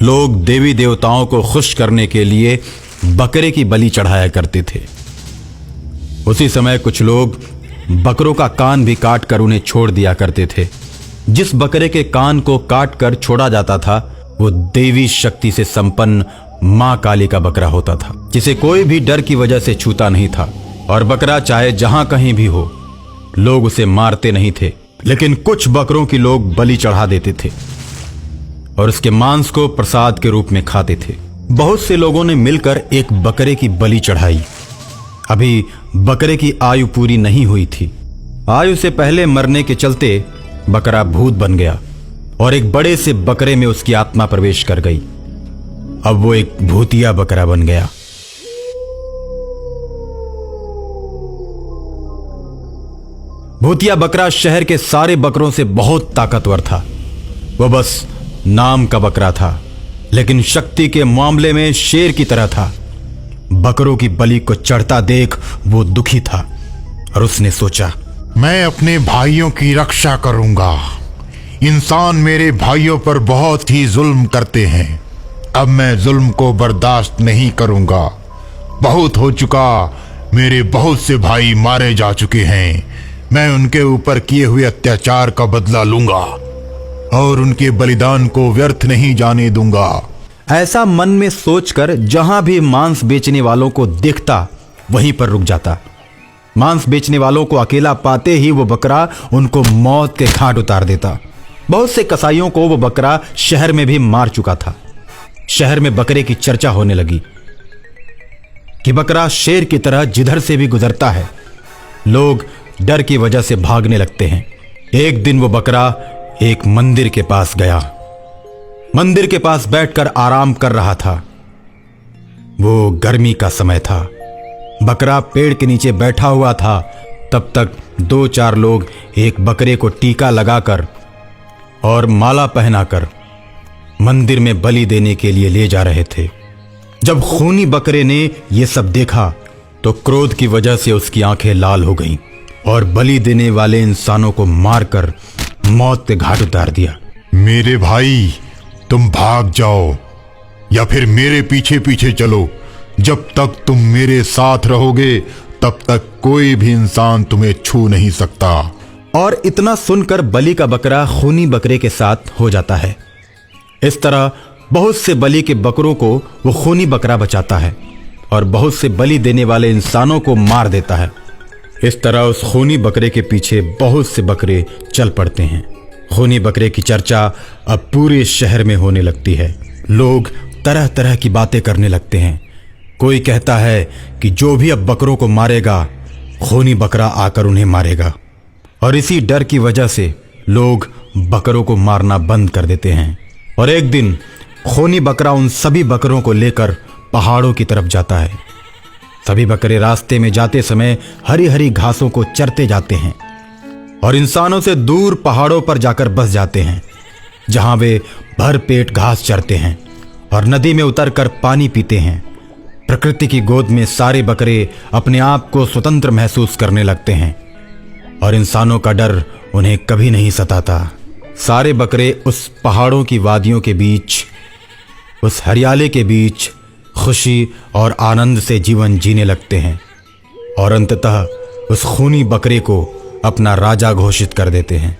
लोग देवी देवताओं को खुश करने के लिए बकरे की बलि चढ़ाया करते थे। उसी समय कुछ लोग बकरों का कान भी काट कर उन्हें छोड़ दिया करते थे। जिस बकरे के कान को काट कर छोड़ा जाता था वो देवी शक्ति से संपन्न मां काली का बकरा होता था, जिसे कोई भी डर की वजह से छूता नहीं था। और बकरा चाहे जहां कहीं भी हो, लोग उसे मारते नहीं थे, लेकिन कुछ बकरों की लोग बलि चढ़ा देते थे और उसके मांस को प्रसाद के रूप में खाते थे। बहुत से लोगों ने मिलकर एक बकरे की बलि चढ़ाई। अभी बकरे की आयु पूरी नहीं हुई थी। आयु से पहले मरने के चलते बकरा भूत बन गया और एक बड़े से बकरे में उसकी आत्मा प्रवेश कर गई। अब वो एक भूतिया बकरा बन गया। भूतिया बकरा शहर के सारे बकरों से बहुत ताकतवर था। वह बस नाम का बकरा था, लेकिन शक्ति के मामले में शेर की तरह था। बकरों की बलि को चढ़ता देख वो दुखी था और उसने सोचा, मैं अपने भाइयों की रक्षा करूंगा। इंसान मेरे भाइयों पर बहुत ही जुल्म करते हैं। अब मैं जुल्म को बर्दाश्त नहीं करूंगा। बहुत हो चुका। मेरे बहुत से भाई मारे जा चुके हैं। मैं उनके ऊपर किए हुए अत्याचार का बदला लूंगा और उनके बलिदान को व्यर्थ नहीं जाने दूंगा। ऐसा मन में सोचकर जहां भी मांस बेचने वालों को देखता वहीं पर रुक जाता। मांस बेचने वालों को अकेला पाते ही वो बकरा उनको मौत के घाट उतार देता। बहुत से कसाईयों को वो बकरा शहर में भी मार चुका था। शहर में बकरे की चर्चा होने लगी कि बकरा शेर की तरह जिधर से भी गुजरता है। लोग डर की वजह से भागने लगते हैं। एक दिन वो बकरा एक मंदिर के पास गया। मंदिर के पास बैठकर आराम कर रहा था। वो गर्मी का समय था। बकरा पेड़ के नीचे बैठा हुआ था। तब तक 2-4 लोग एक बकरे को टीका लगाकर और माला पहनाकर मंदिर में बलि देने के लिए ले जा रहे थे। जब खूनी बकरे ने यह सब देखा तो क्रोध की वजह से उसकी आंखें लाल हो गईं और बलि देने वाले इंसानों को मारकर मौत के घाट उतार दिया। मेरे भाई, तुम भाग जाओ या फिर मेरे पीछे पीछे चलो। जब तक तुम मेरे साथ रहोगे तब तक कोई भी इंसान तुम्हें छू नहीं सकता। और इतना सुनकर बलि का बकरा खूनी बकरे के साथ हो जाता है। इस तरह बहुत से बलि के बकरों को वो खूनी बकरा बचाता है और बहुत से बलि देने वाले इंसानों को मार देता है। इस तरह उस खूनी बकरे के पीछे बहुत से बकरे चल पड़ते हैं। खूनी बकरे की चर्चा अब पूरे शहर में होने लगती है। लोग तरह तरह की बातें करने लगते हैं। कोई कहता है कि जो भी अब बकरों को मारेगा, खूनी बकरा आकर उन्हें मारेगा। और इसी डर की वजह से लोग बकरों को मारना बंद कर देते हैं। और एक दिन खूनी बकरा उन सभी बकरों को लेकर पहाड़ों की तरफ जाता है। सभी बकरे रास्ते में जाते समय हरी हरी घासों को चरते जाते हैं और इंसानों से दूर पहाड़ों पर जाकर बस जाते हैं, जहां वे भर पेट घास चरते हैं और नदी में उतरकर पानी पीते हैं। प्रकृति की गोद में सारे बकरे अपने आप को स्वतंत्र महसूस करने लगते हैं और इंसानों का डर उन्हें कभी नहीं सताता। सारे बकरे उस पहाड़ों की वादियों के बीच, उस हरियाली के बीच खुशी और आनंद से जीवन जीने लगते हैं और अंततः उस खूनी बकरे को अपना राजा घोषित कर देते हैं।